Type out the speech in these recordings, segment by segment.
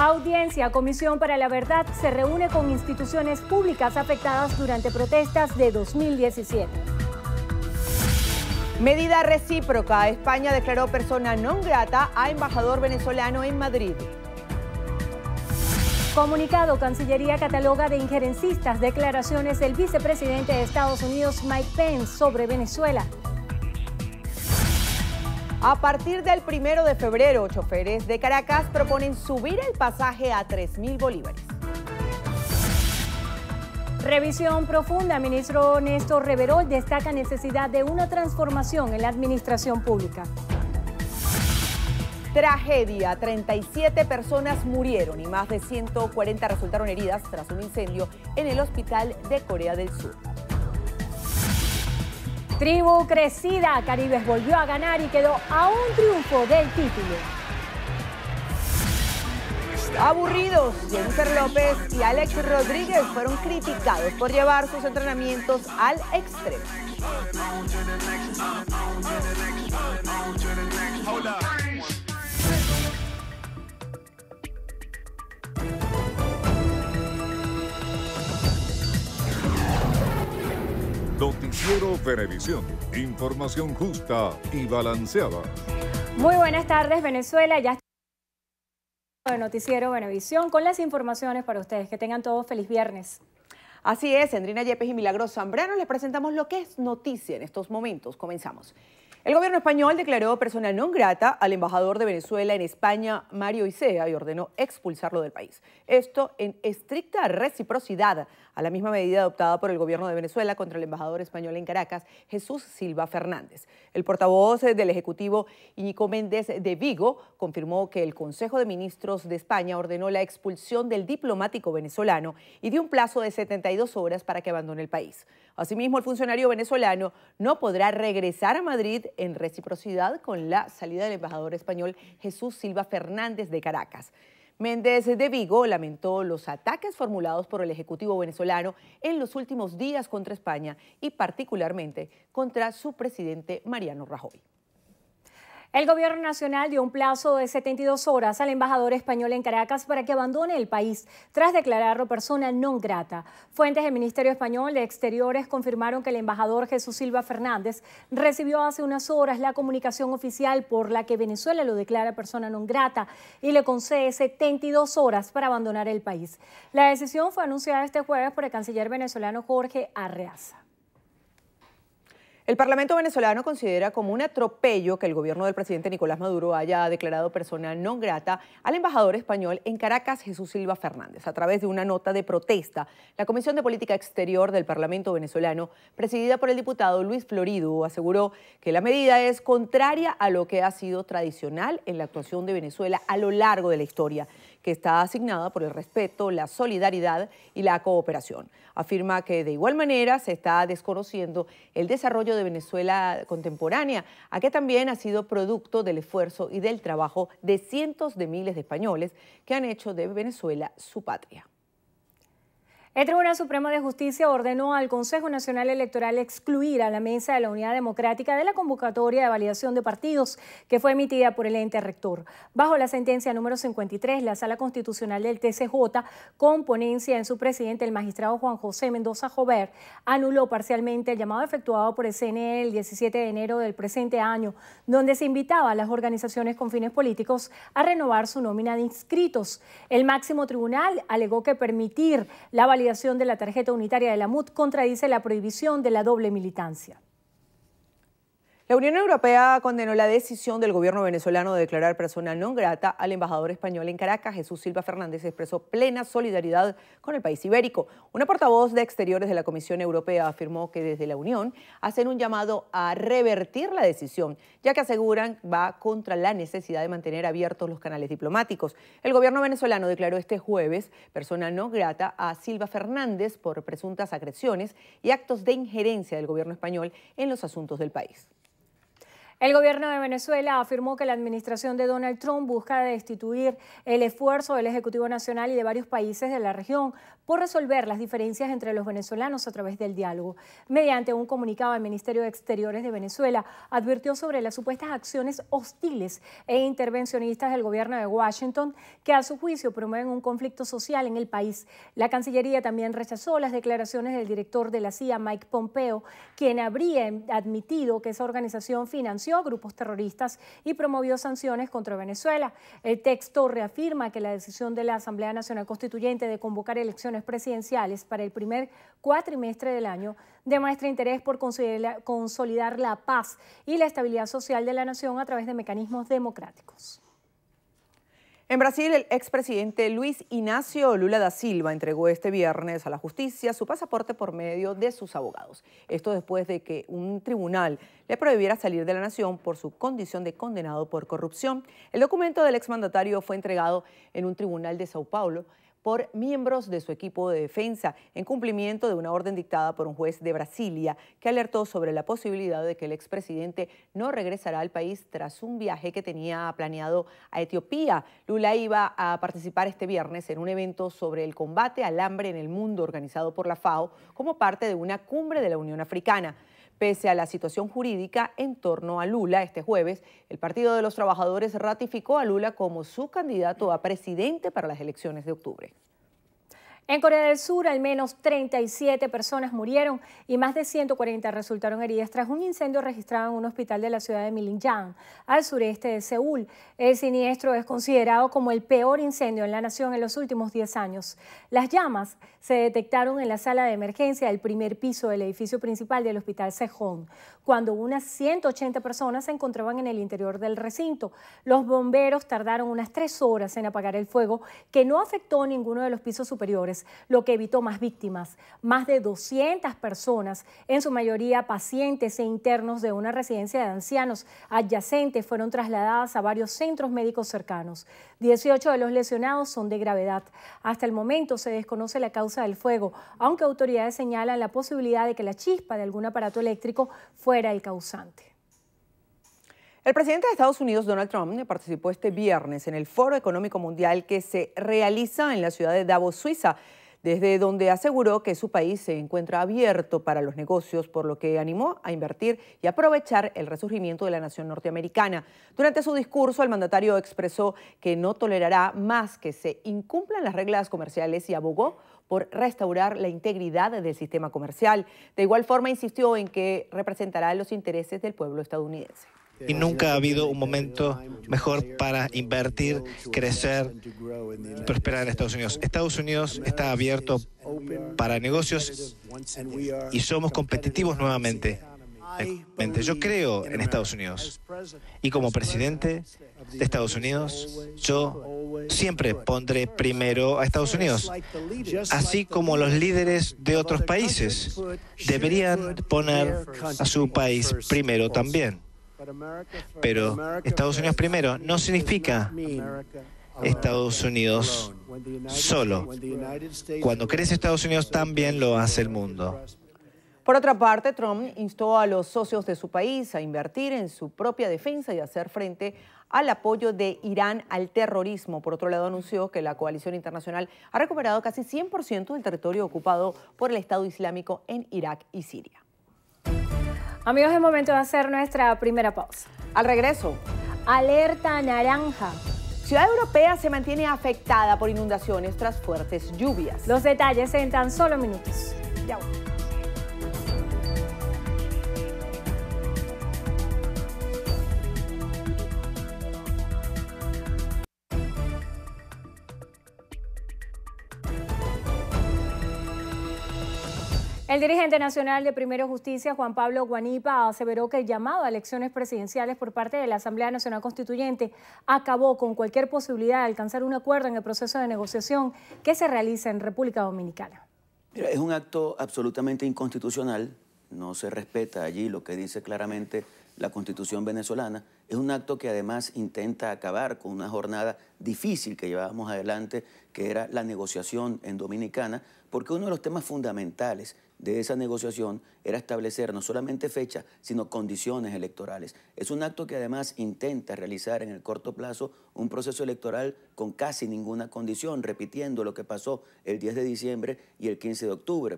Audiencia, Comisión para la Verdad se reúne con instituciones públicas afectadas durante protestas de 2017. Medida recíproca. España declaró persona non grata a embajador venezolano en Madrid. Comunicado, Cancillería cataloga de injerencistas declaraciones del vicepresidente de Estados Unidos, Mike Pence, sobre Venezuela. A partir del 1 de febrero, choferes de Caracas proponen subir el pasaje a 3.000 bolívares. Revisión profunda. Ministro Néstor Reverol destaca necesidad de una transformación en la administración pública. Tragedia. 37 personas murieron y más de 140 resultaron heridas tras un incendio en el hospital de Corea del Sur. Tribu crecida. Caribes volvió a ganar y quedó a un triunfo del título. Aburridos. Jennifer López y Alex Rodríguez fueron criticados por llevar sus entrenamientos al extremo. Noticiero Venevisión. Información justa y balanceada. Muy buenas tardes, Venezuela. Ya está el Noticiero Venevisión con las informaciones para ustedes. Que tengan todos feliz viernes. Así es, Andrina Yepes y Milagros Zambrano les presentamos lo que es noticia en estos momentos. Comenzamos. El gobierno español declaró persona non grata al embajador de Venezuela en España, Mario Isea, y ordenó expulsarlo del país. Esto en estricta reciprocidad a la misma medida adoptada por el gobierno de Venezuela contra el embajador español en Caracas, Jesús Silva Fernández. El portavoz del Ejecutivo, Íñigo Méndez de Vigo, confirmó que el Consejo de Ministros de España ordenó la expulsión del diplomático venezolano y dio un plazo de 72 horas para que abandone el país. Asimismo, el funcionario venezolano no podrá regresar a Madrid en reciprocidad con la salida del embajador español Jesús Silva Fernández de Caracas. Méndez de Vigo lamentó los ataques formulados por el Ejecutivo venezolano en los últimos días contra España y particularmente contra su presidente Mariano Rajoy. El gobierno nacional dio un plazo de 72 horas al embajador español en Caracas para que abandone el país tras declararlo persona non grata. Fuentes del Ministerio Español de Exteriores confirmaron que el embajador Jesús Silva Fernández recibió hace unas horas la comunicación oficial por la que Venezuela lo declara persona non grata y le concede 72 horas para abandonar el país. La decisión fue anunciada este jueves por el canciller venezolano Jorge Arreaza. El Parlamento venezolano considera como un atropello que el gobierno del presidente Nicolás Maduro haya declarado persona non grata al embajador español en Caracas, Jesús Silva Fernández. A través de una nota de protesta, la Comisión de Política Exterior del Parlamento venezolano, presidida por el diputado Luis Florido, aseguró que la medida es contraria a lo que ha sido tradicional en la actuación de Venezuela a lo largo de la historia, que está asignada por el respeto, la solidaridad y la cooperación. Afirma que de igual manera se está desconociendo el desarrollo de Venezuela contemporánea, a que también ha sido producto del esfuerzo y del trabajo de cientos de miles de españoles que han hecho de Venezuela su patria. El Tribunal Supremo de Justicia ordenó al Consejo Nacional Electoral excluir a la Mesa de la Unidad Democrática de la convocatoria de validación de partidos que fue emitida por el ente rector. Bajo la sentencia número 53, la Sala Constitucional del TCJ, con ponencia en su presidente, el magistrado Juan José Mendoza Jover, anuló parcialmente el llamado efectuado por el CNE el 17 de enero del presente año, donde se invitaba a las organizaciones con fines políticos a renovar su nómina de inscritos. El máximo tribunal alegó que permitir la validación de la tarjeta unitaria de la MUT contradice la prohibición de la doble militancia. La Unión Europea condenó la decisión del gobierno venezolano de declarar persona non grata al embajador español en Caracas, Jesús Silva Fernández. Expresó plena solidaridad con el país ibérico. Una portavoz de Exteriores de la Comisión Europea afirmó que desde la Unión hacen un llamado a revertir la decisión, ya que aseguran va contra la necesidad de mantener abiertos los canales diplomáticos. El gobierno venezolano declaró este jueves persona non grata a Silva Fernández por presuntas agresiones y actos de injerencia del gobierno español en los asuntos del país. El gobierno de Venezuela afirmó que la administración de Donald Trump busca destituir el esfuerzo del Ejecutivo Nacional y de varios países de la región por resolver las diferencias entre los venezolanos a través del diálogo. Mediante un comunicado, el Ministerio de Exteriores de Venezuela advirtió sobre las supuestas acciones hostiles e intervencionistas del gobierno de Washington que a su juicio promueven un conflicto social en el país. La Cancillería también rechazó las declaraciones del director de la CIA, Mike Pompeo, quien habría admitido que esa organización financió a grupos terroristas y promovió sanciones contra Venezuela. El texto reafirma que la decisión de la Asamblea Nacional Constituyente de convocar elecciones presidenciales para el primer cuatrimestre del año demuestra interés por consolidar la paz y la estabilidad social de la nación a través de mecanismos democráticos. En Brasil, el expresidente Luis Inácio Lula da Silva entregó este viernes a la justicia su pasaporte por medio de sus abogados. Esto después de que un tribunal le prohibiera salir de la nación por su condición de condenado por corrupción. El documento del exmandatario fue entregado en un tribunal de Sao Paulo por miembros de su equipo de defensa en cumplimiento de una orden dictada por un juez de Brasilia que alertó sobre la posibilidad de que el expresidente no regresará al país tras un viaje que tenía planeado a Etiopía. Lula iba a participar este viernes en un evento sobre el combate al hambre en el mundo organizado por la FAO como parte de una cumbre de la Unión Africana. Pese a la situación jurídica en torno a Lula, este jueves, el Partido de los Trabajadores ratificó a Lula como su candidato a presidente para las elecciones de octubre. En Corea del Sur, al menos 37 personas murieron y más de 140 resultaron heridas tras un incendio registrado en un hospital de la ciudad de Milingyang, al sureste de Seúl. El siniestro es considerado como el peor incendio en la nación en los últimos 10 años. Las llamas se detectaron en la sala de emergencia del primer piso del edificio principal del hospital Sejong, cuando unas 180 personas se encontraban en el interior del recinto. Los bomberos tardaron unas 3 horas en apagar el fuego, que no afectó ninguno de los pisos superiores, lo que evitó más víctimas. Más de 200 personas, en su mayoría pacientes e internos de una residencia de ancianos adyacente, fueron trasladadas a varios centros médicos cercanos. 18 de los lesionados son de gravedad. Hasta el momento se desconoce la causa del fuego, aunque autoridades señalan la posibilidad de que la chispa de algún aparato eléctrico fuera el causante. El presidente de Estados Unidos, Donald Trump, participó este viernes en el Foro Económico Mundial que se realiza en la ciudad de Davos, Suiza, desde donde aseguró que su país se encuentra abierto para los negocios, por lo que animó a invertir y aprovechar el resurgimiento de la nación norteamericana. Durante su discurso, el mandatario expresó que no tolerará más que se incumplan las reglas comerciales y abogó por restaurar la integridad del sistema comercial. De igual forma, insistió en que representará los intereses del pueblo estadounidense. Y nunca ha habido un momento mejor para invertir, crecer, prosperar en Estados Unidos. Estados Unidos está abierto para negocios y somos competitivos nuevamente. Yo creo en Estados Unidos y como presidente de Estados Unidos, yo siempre pondré primero a Estados Unidos, así como los líderes de otros países deberían poner a su país primero también. Pero Estados Unidos primero no significa Estados Unidos solo. Cuando crece Estados Unidos, también lo hace el mundo. Por otra parte, Trump instó a los socios de su país a invertir en su propia defensa y hacer frente al apoyo de Irán al terrorismo. Por otro lado, anunció que la coalición internacional ha recuperado casi 100% del territorio ocupado por el Estado Islámico en Irak y Siria. Amigos, es momento de hacer nuestra primera pausa. Al regreso, alerta naranja. Ciudad Europea se mantiene afectada por inundaciones tras fuertes lluvias. Los detalles en tan solo minutos. Ya. El dirigente nacional de Primero Justicia, Juan Pablo Guanipa, aseveró que el llamado a elecciones presidenciales por parte de la Asamblea Nacional Constituyente acabó con cualquier posibilidad de alcanzar un acuerdo en el proceso de negociación que se realiza en República Dominicana. Mira, es un acto absolutamente inconstitucional, no se respeta allí lo que dice claramente la Constitución venezolana. Es un acto que además intenta acabar con una jornada difícil que llevábamos adelante, que era la negociación en Dominicana, porque uno de los temas fundamentales de esa negociación era establecer no solamente fecha, sino condiciones electorales. Es un acto que además intenta realizar en el corto plazo un proceso electoral con casi ninguna condición, repitiendo lo que pasó el 10 de diciembre y el 15 de octubre.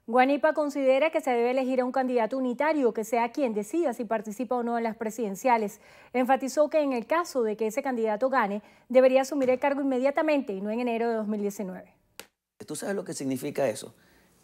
Guanipa considera que se debe elegir a un candidato unitario que sea quien decida si participa o no en las presidenciales. Enfatizó que en el caso de que ese candidato gane, debería asumir el cargo inmediatamente y no en enero de 2019. ¿Tú sabes lo que significa eso?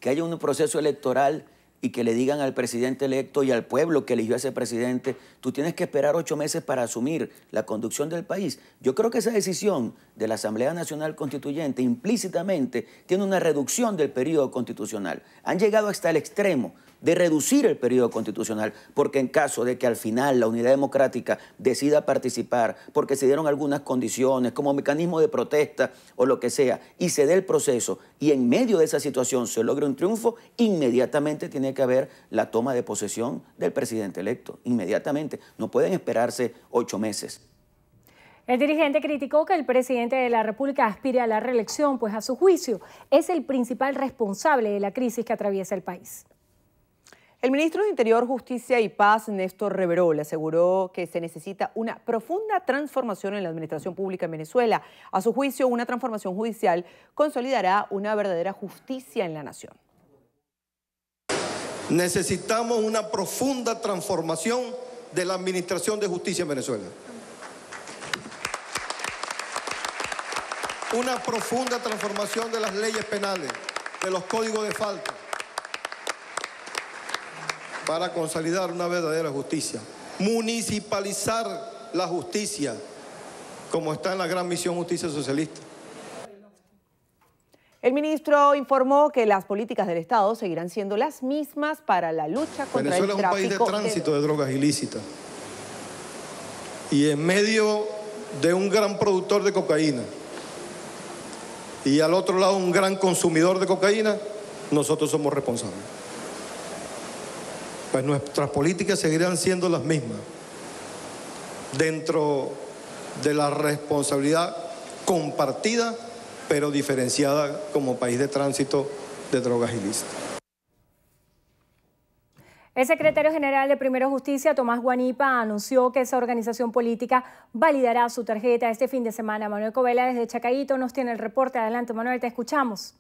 Que haya un proceso electoral y que le digan al presidente electo y al pueblo que eligió a ese presidente, tú tienes que esperar 8 meses para asumir la conducción del país. Yo creo que esa decisión de la Asamblea Nacional Constituyente implícitamente tiene una reducción del periodo constitucional. Han llegado hasta el extremo de reducir el periodo constitucional, porque en caso de que al final la Unidad Democrática decida participar, porque se dieron algunas condiciones como mecanismo de protesta o lo que sea, y se dé el proceso, y en medio de esa situación se logre un triunfo, inmediatamente tiene que haber la toma de posesión del presidente electo, inmediatamente. No pueden esperarse 8 meses. El dirigente criticó que el presidente de la República aspire a la reelección, pues a su juicio es el principal responsable de la crisis que atraviesa el país. El ministro de Interior, Justicia y Paz, Néstor Reverol, aseguró que se necesita una profunda transformación en la administración pública en Venezuela. A su juicio, una transformación judicial consolidará una verdadera justicia en la nación. Necesitamos una profunda transformación de la administración de justicia en Venezuela. Una profunda transformación de las leyes penales, de los códigos de falta, para consolidar una verdadera justicia. Municipalizar la justicia, como está en la gran misión Justicia Socialista. El ministro informó que las políticas del Estado seguirán siendo las mismas para la lucha contra el tráfico. Venezuela es un país de tránsito de drogas ilícitas. Y en medio de un gran productor de cocaína y al otro lado un gran consumidor de cocaína, nosotros somos responsables. Pues nuestras políticas seguirán siendo las mismas, dentro de la responsabilidad compartida, pero diferenciada como país de tránsito de drogas ilícitas. El secretario general de Primero Justicia, Tomás Guanipa, anunció que esa organización política validará su tarjeta este fin de semana. Manuel Covela desde Chacaíto nos tiene el reporte. Adelante, Manuel, te escuchamos.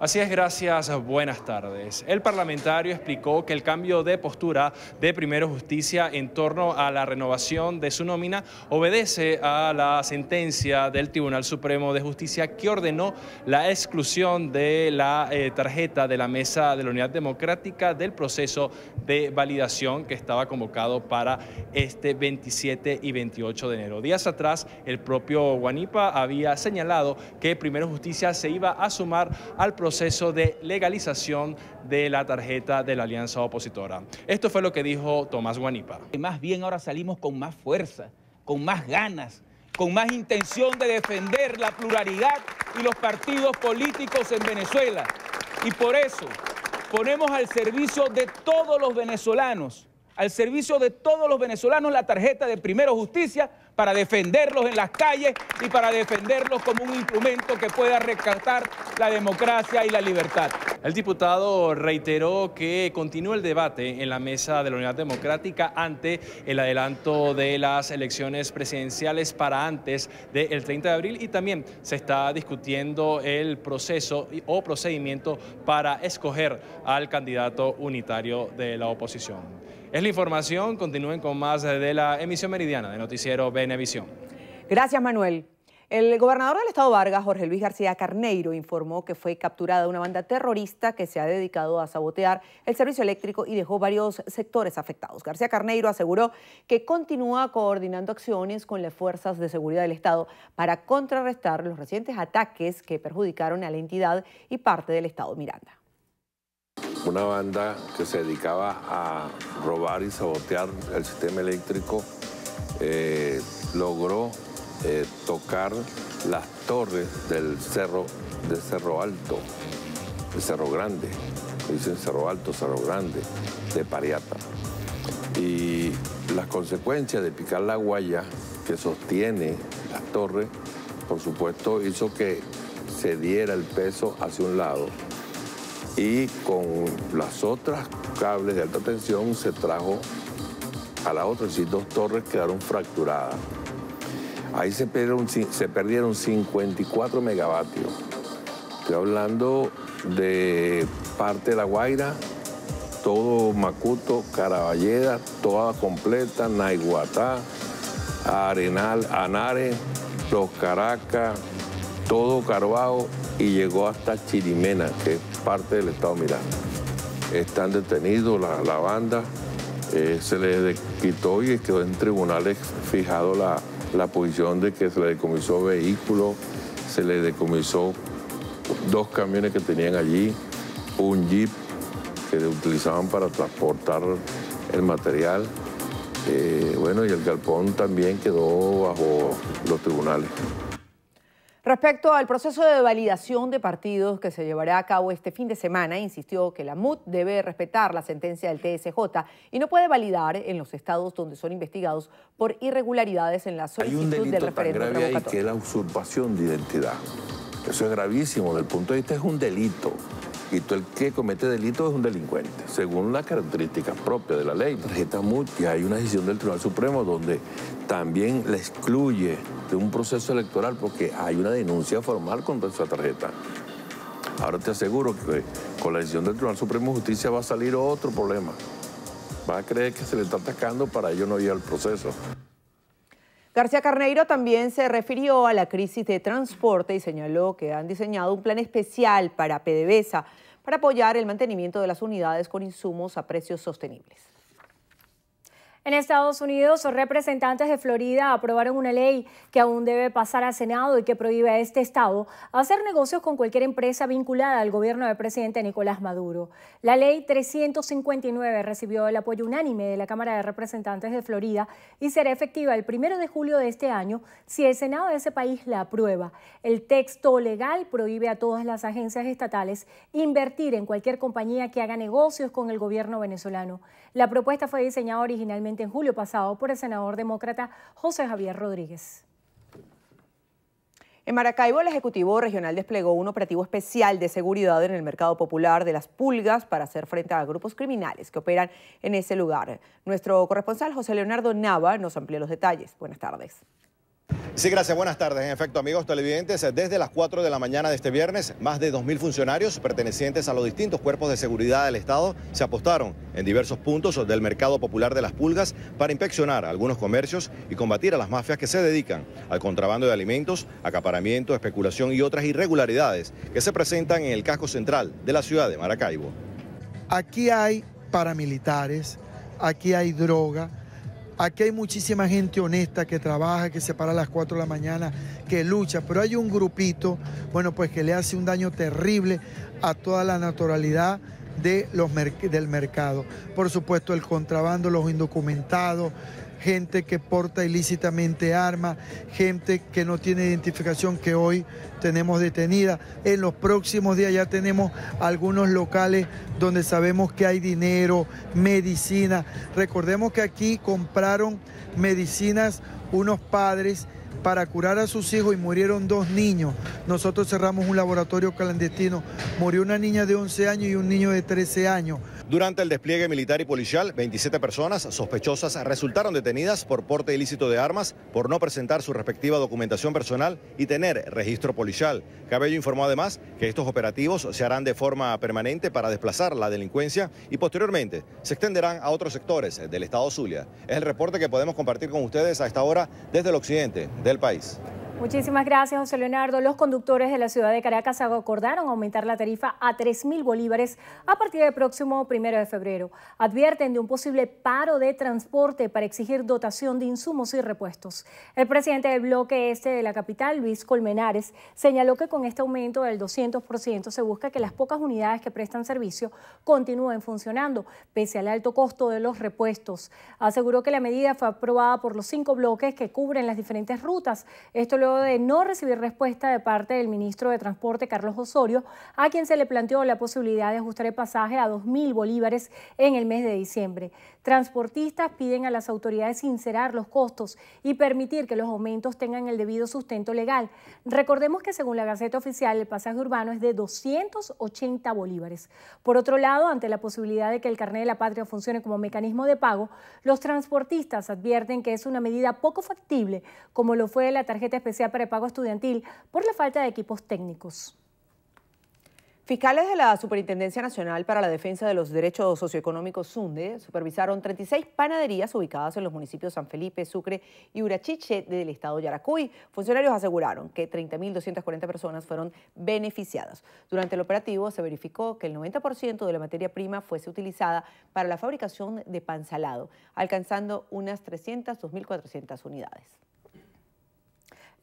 Así es, gracias, buenas tardes. El parlamentario explicó que el cambio de postura de Primero Justicia en torno a la renovación de su nómina obedece a la sentencia del Tribunal Supremo de Justicia que ordenó la exclusión de la tarjeta de la Mesa de la Unidad Democrática del proceso de validación que estaba convocado para este 27 y 28 de enero. Días atrás, el propio Guanipa había señalado que Primero Justicia se iba a sumar al proceso de legalización de la tarjeta de la alianza opositora. Esto fue lo que dijo Tomás Guanipa. Más bien ahora salimos con más fuerza, con más ganas, con más intención de defender la pluralidad y los partidos políticos en Venezuela. Y por eso ponemos al servicio de todos los venezolanos, la tarjeta de Primero Justicia para defenderlos en las calles y para defenderlos como un instrumento que pueda rescatar la democracia y la libertad. El diputado reiteró que continúa el debate en la Mesa de la Unidad Democrática ante el adelanto de las elecciones presidenciales para antes del 30 de abril y también se está discutiendo el proceso o procedimiento para escoger al candidato unitario de la oposición. Es la información, continúen con más de la emisión meridiana de Noticiero Venevisión. Gracias, Manuel. El gobernador del estado Vargas, Jorge Luis García Carneiro, informó que fue capturada una banda terrorista que se ha dedicado a sabotear el servicio eléctrico y dejó varios sectores afectados. García Carneiro aseguró que continúa coordinando acciones con las fuerzas de seguridad del estado para contrarrestar los recientes ataques que perjudicaron a la entidad y parte del estado Miranda. Una banda que se dedicaba a robar y sabotear el sistema eléctrico logró tocar las torres del Cerro Alto, el Cerro Grande, dicen Cerro Alto, Cerro Grande, de Pariata. Y las consecuencias de picar la guaya que sostiene las torres, por supuesto, hizo que se diera el peso hacia un lado. Y con las otras cables de alta tensión se trajo a la otra, es decir, 2 torres quedaron fracturadas. Ahí se perdieron 54 megavatios. Estoy hablando de parte de La Guaira, todo Macuto, Caraballeda, toda completa, Naiguatá, Arenal, Anare, Los Caracas, todo Carvajal y llegó hasta Chirimena, que es parte del estado Miranda. Están detenidos la banda, se les quitó y quedó en tribunales fijado la posición de que se le decomisó vehículos, se le decomisó 2 camiones que tenían allí, un jeep que utilizaban para transportar el material. Bueno, y el galpón también quedó bajo los tribunales. Respecto al proceso de validación de partidos que se llevará a cabo este fin de semana, insistió que la MUD debe respetar la sentencia del TSJ y no puede validar en los estados donde son investigados por irregularidades en la solicitud del referéndum revocatorio. Hay un delito tan grave ahí que es la usurpación de identidad. Eso es gravísimo, desde el punto de vista es un delito. Y todo el que comete delito es un delincuente, según las características propias de la ley. Tarjeta MUD, y hay una decisión del Tribunal Supremo donde también la excluye de un proceso electoral porque hay una denuncia formal contra esa tarjeta. Ahora te aseguro que con la decisión del Tribunal Supremo de Justicia va a salir otro problema. Va a creer que se le está atacando para ello no ir al proceso. García Carneiro también se refirió a la crisis de transporte y señaló que han diseñado un plan especial para PDVSA para apoyar el mantenimiento de las unidades con insumos a precios sostenibles. En Estados Unidos, representantes de Florida aprobaron una ley que aún debe pasar al Senado y que prohíbe a este estado hacer negocios con cualquier empresa vinculada al gobierno del presidente Nicolás Maduro. La ley 359 recibió el apoyo unánime de la Cámara de Representantes de Florida y será efectiva el 1 de julio de este año si el Senado de ese país la aprueba. El texto legal prohíbe a todas las agencias estatales invertir en cualquier compañía que haga negocios con el gobierno venezolano. La propuesta fue diseñada originalmente en julio pasado por el senador demócrata José Javier Rodríguez. En Maracaibo, el Ejecutivo Regional desplegó un operativo especial de seguridad en el mercado popular de Las Pulgas para hacer frente a grupos criminales que operan en ese lugar. Nuestro corresponsal José Leonardo Nava nos amplía los detalles. Buenas tardes. Sí, gracias. Buenas tardes. En efecto, amigos televidentes, desde las 4 de la mañana de este viernes, más de 2.000 funcionarios pertenecientes a los distintos cuerpos de seguridad del Estado se apostaron en diversos puntos del mercado popular de Las Pulgas para inspeccionar algunos comercios y combatir a las mafias que se dedican al contrabando de alimentos, acaparamiento, especulación y otras irregularidades que se presentan en el casco central de la ciudad de Maracaibo. Aquí hay paramilitares, aquí hay droga. Aquí hay muchísima gente honesta que trabaja, que se para a las 4 de la mañana, que lucha, pero hay un grupito, bueno, pues que le hace un daño terrible a toda la naturalidad del mercado. Por supuesto, el contrabando, los indocumentados, gente que porta ilícitamente armas, gente que no tiene identificación que hoy tenemos detenida. En los próximos días ya tenemos algunos locales donde sabemos que hay dinero, medicina. Recordemos que aquí compraron medicinas unos padres para curar a sus hijos y murieron 2 niños. Nosotros cerramos un laboratorio clandestino. Murió una niña de 11 años y un niño de 13 años. Durante el despliegue militar y policial, 27 personas sospechosas resultaron detenidas por porte ilícito de armas, por no presentar su respectiva documentación personal y tener registro policial. Cabello informó además que estos operativos se harán de forma permanente para desplazar la delincuencia y posteriormente se extenderán a otros sectores del estado Zulia. Es el reporte que podemos compartir con ustedes a esta hora desde el occidente del país. Muchísimas gracias, José Leonardo. Los conductores de la ciudad de Caracas acordaron aumentar la tarifa a 3.000 bolívares a partir del próximo 1 de febrero. Advierten de un posible paro de transporte para exigir dotación de insumos y repuestos. El presidente del bloque este de la capital, Luis Colmenares, señaló que con este aumento del 200% se busca que las pocas unidades que prestan servicio continúen funcionando, pese al alto costo de los repuestos. Aseguró que la medida fue aprobada por los 5 bloques que cubren las diferentes rutas. Esto luego de no recibir respuesta de parte del ministro de Transporte, Carlos Osorio, a quien se le planteó la posibilidad de ajustar el pasaje a 2.000 bolívares en el mes de diciembre. Transportistas piden a las autoridades sincerar los costos y permitir que los aumentos tengan el debido sustento legal. Recordemos que según la Gaceta Oficial, el pasaje urbano es de 280 bolívares. Por otro lado, ante la posibilidad de que el carnet de la patria funcione como mecanismo de pago, los transportistas advierten que es una medida poco factible, como lo fue la tarjeta especial para el pago estudiantil, por la falta de equipos técnicos. Fiscales de la Superintendencia Nacional para la Defensa de los Derechos Socioeconómicos, SUNDE, supervisaron 36 panaderías ubicadas en los municipios San Felipe, Sucre y Urachiche del estado Yaracuy. Funcionarios aseguraron que 30.240 personas fueron beneficiadas. Durante el operativo se verificó que el 90% de la materia prima fuese utilizada para la fabricación de pan salado, alcanzando unas 2.400 unidades.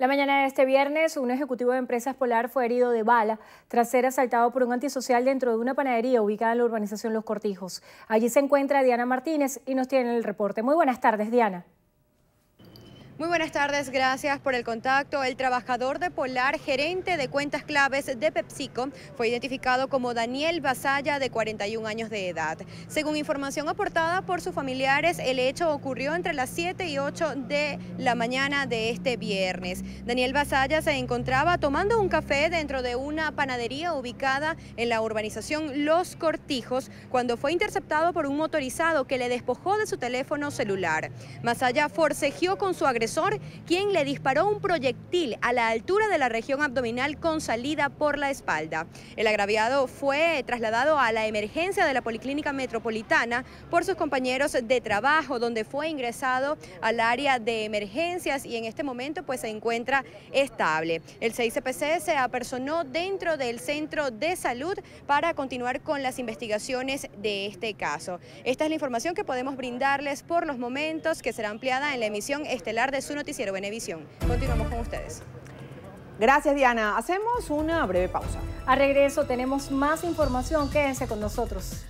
La mañana de este viernes, un ejecutivo de Empresas Polar fue herido de bala tras ser asaltado por un antisocial dentro de una panadería ubicada en la urbanización Los Cortijos. Allí se encuentra Diana Martínez y nos tiene el reporte. Muy buenas tardes, Diana. Muy buenas tardes, gracias por el contacto. El trabajador de Polar, gerente de cuentas claves de PepsiCo, fue identificado como Daniel Vasalla, de 41 años de edad. Según información aportada por sus familiares, el hecho ocurrió entre las 7 y 8 de la mañana de este viernes. Daniel Vasalla se encontraba tomando un café dentro de una panadería ubicada en la urbanización Los Cortijos cuando fue interceptado por un motorizado que le despojó de su teléfono celular. Vasalla forcejeó con su agresor, quien le disparó un proyectil a la altura de la región abdominal con salida por la espalda. El agraviado fue trasladado a la emergencia de la Policlínica Metropolitana por sus compañeros de trabajo, donde fue ingresado al área de emergencias y en este momento pues se encuentra estable. El CICPC se apersonó dentro del centro de salud para continuar con las investigaciones de este caso. Esta es la información que podemos brindarles por los momentos, que será ampliada en la emisión estelar de su noticiero Venevisión. Continuamos con ustedes. Gracias, Diana. Hacemos una breve pausa. A regreso tenemos más información. Quédense con nosotros.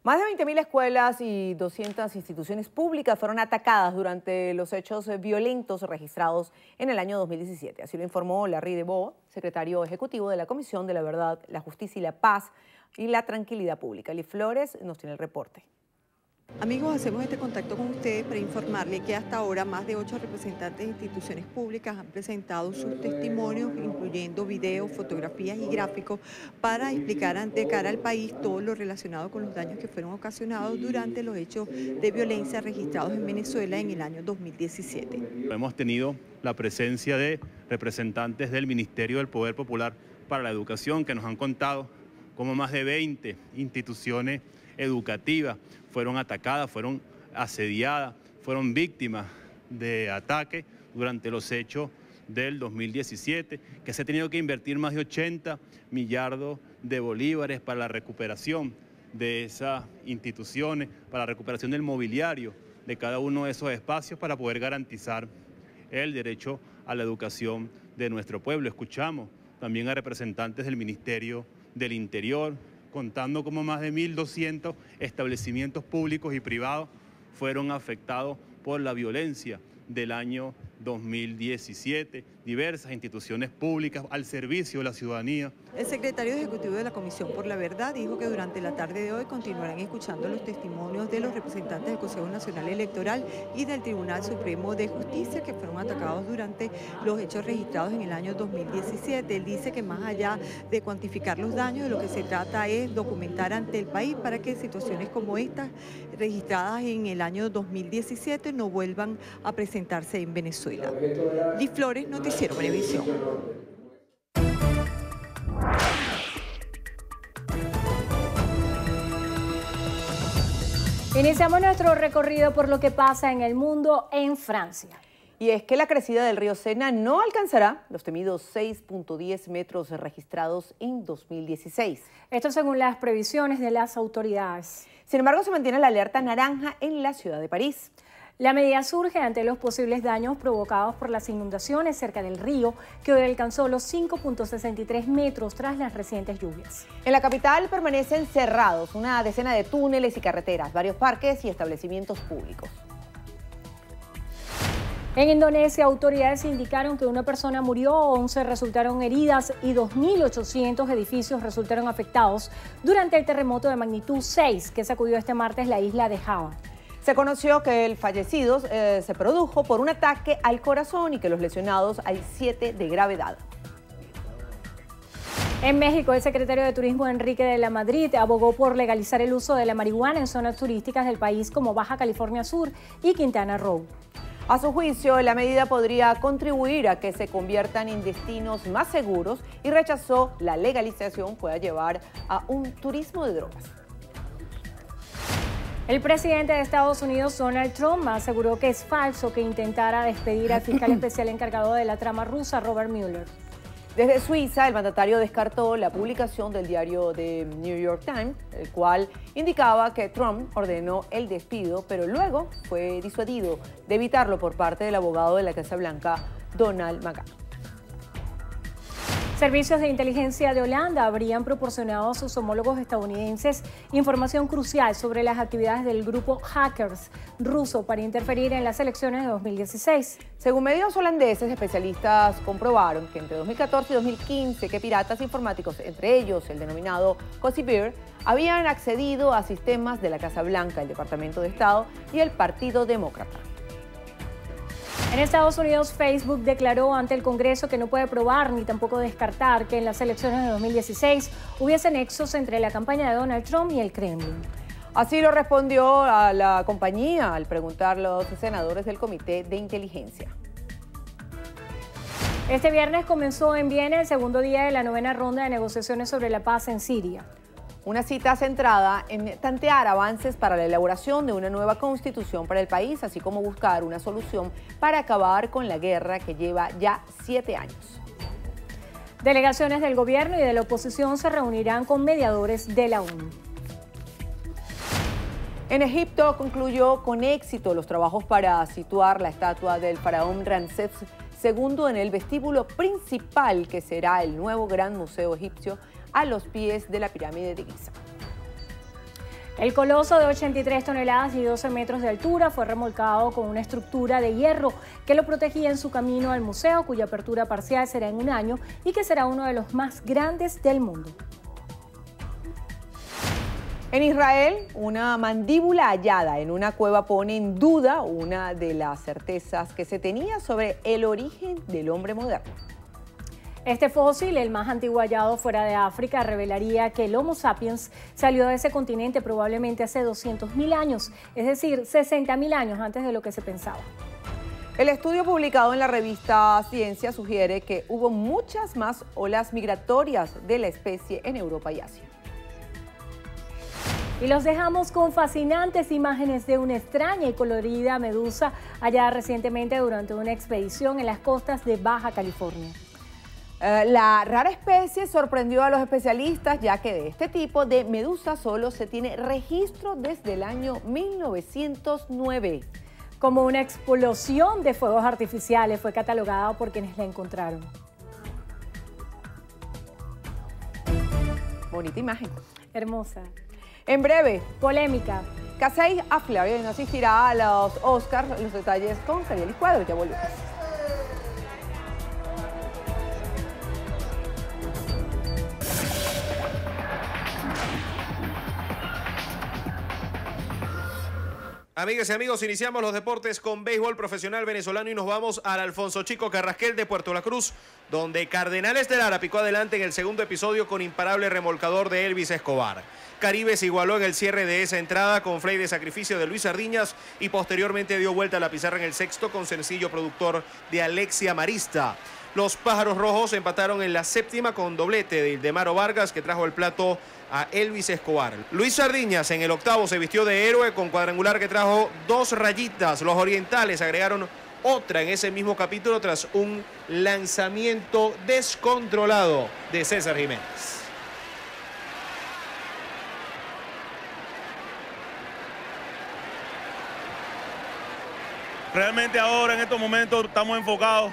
Más de 20.000 escuelas y 200 instituciones públicas fueron atacadas durante los hechos violentos registrados en el año 2017. Así lo informó Larry DeBoa, secretario ejecutivo de la Comisión de la Verdad, la Justicia y la Paz y la Tranquilidad Pública. Eli Flores nos tiene el reporte. Amigos, hacemos este contacto con ustedes para informarle que hasta ahora más de 8 representantes de instituciones públicas han presentado sus testimonios, incluyendo videos, fotografías y gráficos, para explicar ante cara al país todo lo relacionado con los daños que fueron ocasionados durante los hechos de violencia registrados en Venezuela en el año 2017. Hemos tenido la presencia de representantes del Ministerio del Poder Popular para la Educación, que nos han contado cómo más de 20 instituciones educativas fueron atacadas, fueron asediadas, fueron víctimas de ataque durante los hechos del 2017, que se ha tenido que invertir más de 80 millardos de bolívares para la recuperación de esas instituciones, para la recuperación del mobiliario de cada uno de esos espacios para poder garantizar el derecho a la educación de nuestro pueblo. Escuchamos también a representantes del Ministerio del Interior, contando como más de 1.200 establecimientos públicos y privados fueron afectados por la violencia del año 2017, diversas instituciones públicas al servicio de la ciudadanía. El secretario ejecutivo de la Comisión por la Verdad dijo que durante la tarde de hoy continuarán escuchando los testimonios de los representantes del Consejo Nacional Electoral y del Tribunal Supremo de Justicia que fueron atacados durante los hechos registrados en el año 2017. Él dice que más allá de cuantificar los daños, de lo que se trata es documentar ante el país para que situaciones como estas registradas en el año 2017 no vuelvan a presentarse en Venezuela. Eli Flores, Noticiero Venevisión. Iniciamos nuestro recorrido por lo que pasa en el mundo en Francia. Y es que la crecida del río Sena no alcanzará los temidos 6.10 metros registrados en 2016. Esto según las previsiones de las autoridades. Sin embargo, se mantiene la alerta naranja en la ciudad de París. La medida surge ante los posibles daños provocados por las inundaciones cerca del río, que hoy alcanzó los 5.63 metros tras las recientes lluvias. En la capital permanecen cerrados una decena de túneles y carreteras, varios parques y establecimientos públicos. En Indonesia, autoridades indicaron que una persona murió, 11 resultaron heridas y 2.800 edificios resultaron afectados durante el terremoto de magnitud 6 que sacudió este martes la isla de Java. Se conoció que el fallecido se produjo por un ataque al corazón y que los lesionados hay 7 de gravedad. En México, el secretario de Turismo Enrique de la Madrid abogó por legalizar el uso de la marihuana en zonas turísticas del país como Baja California Sur y Quintana Roo. A su juicio, la medida podría contribuir a que se conviertan en destinos más seguros y rechazó la legalización pueda llevar a un turismo de drogas. El presidente de Estados Unidos, Donald Trump, aseguró que es falso que intentara despedir al fiscal especial encargado de la trama rusa, Robert Mueller. Desde Suiza, el mandatario descartó la publicación del diario The New York Times, el cual indicaba que Trump ordenó el despido, pero luego fue disuadido de evitarlo por parte del abogado de la Casa Blanca, Donald McGahn. Servicios de inteligencia de Holanda habrían proporcionado a sus homólogos estadounidenses información crucial sobre las actividades del grupo hackers ruso para interferir en las elecciones de 2016. Según medios holandeses, especialistas comprobaron que entre 2014 y 2015 que piratas informáticos, entre ellos el denominado Cozy Bear, habían accedido a sistemas de la Casa Blanca, el Departamento de Estado y el Partido Demócrata. En Estados Unidos, Facebook declaró ante el Congreso que no puede probar ni tampoco descartar que en las elecciones de 2016 hubiese nexos entre la campaña de Donald Trump y el Kremlin. Así lo respondió a la compañía al preguntar los senadores del Comité de Inteligencia. Este viernes comenzó en Viena el segundo día de la 9ª ronda de negociaciones sobre la paz en Siria. Una cita centrada en tantear avances para la elaboración de una nueva constitución para el país, así como buscar una solución para acabar con la guerra que lleva ya 7 años. Delegaciones del gobierno y de la oposición se reunirán con mediadores de la ONU. En Egipto concluyó con éxito los trabajos para situar la estatua del faraón Ramsés II en el vestíbulo principal, que será el nuevo Gran Museo Egipcio a los pies de la pirámide de Giza. El coloso de 83 toneladas y 12 metros de altura fue remolcado con una estructura de hierro que lo protegía en su camino al museo, cuya apertura parcial será en un año y que será uno de los más grandes del mundo. En Israel, una mandíbula hallada en una cueva pone en duda una de las certezas que se tenía sobre el origen del hombre moderno. Este fósil, el más antiguo hallado fuera de África, revelaría que el Homo sapiens salió de ese continente probablemente hace 200.000 años, es decir, 60.000 años antes de lo que se pensaba. El estudio publicado en la revista Ciencia sugiere que hubo muchas más olas migratorias de la especie en Europa y Asia. Y los dejamos con fascinantes imágenes de una extraña y colorida medusa hallada recientemente durante una expedición en las costas de Baja California. La rara especie sorprendió a los especialistas, ya que de este tipo de medusa solo se tiene registro desde el año 1909. Como una explosión de fuegos artificiales fue catalogada por quienes la encontraron. Bonita imagen. Hermosa. En breve, polémica. Casey Affleck no asistirá a los Oscars. Los detalles con Karielis Cuadro. Ya volvemos. Amigas y amigos, iniciamos los deportes con béisbol profesional venezolano y nos vamos al Alfonso Chico Carrasquel de Puerto La Cruz, donde Cardenales de Lara picó adelante en el segundo episodio con imparable remolcador de Elvis Escobar. Caribe se igualó en el cierre de esa entrada con fly de sacrificio de Luis Sardiñas y posteriormente dio vuelta a la pizarra en el sexto con sencillo productor de Alexia Marista. Los Pájaros Rojos empataron en la séptima con doblete de Ildemaro Vargas, que trajo el plato a Elvis Escobar. Luis Sardiñas en el octavo se vistió de héroe con cuadrangular que trajo 2 rayitas. Los orientales agregaron otra en ese mismo capítulo tras un lanzamiento descontrolado de César Jiménez. realmente ahora en estos momentos estamos enfocados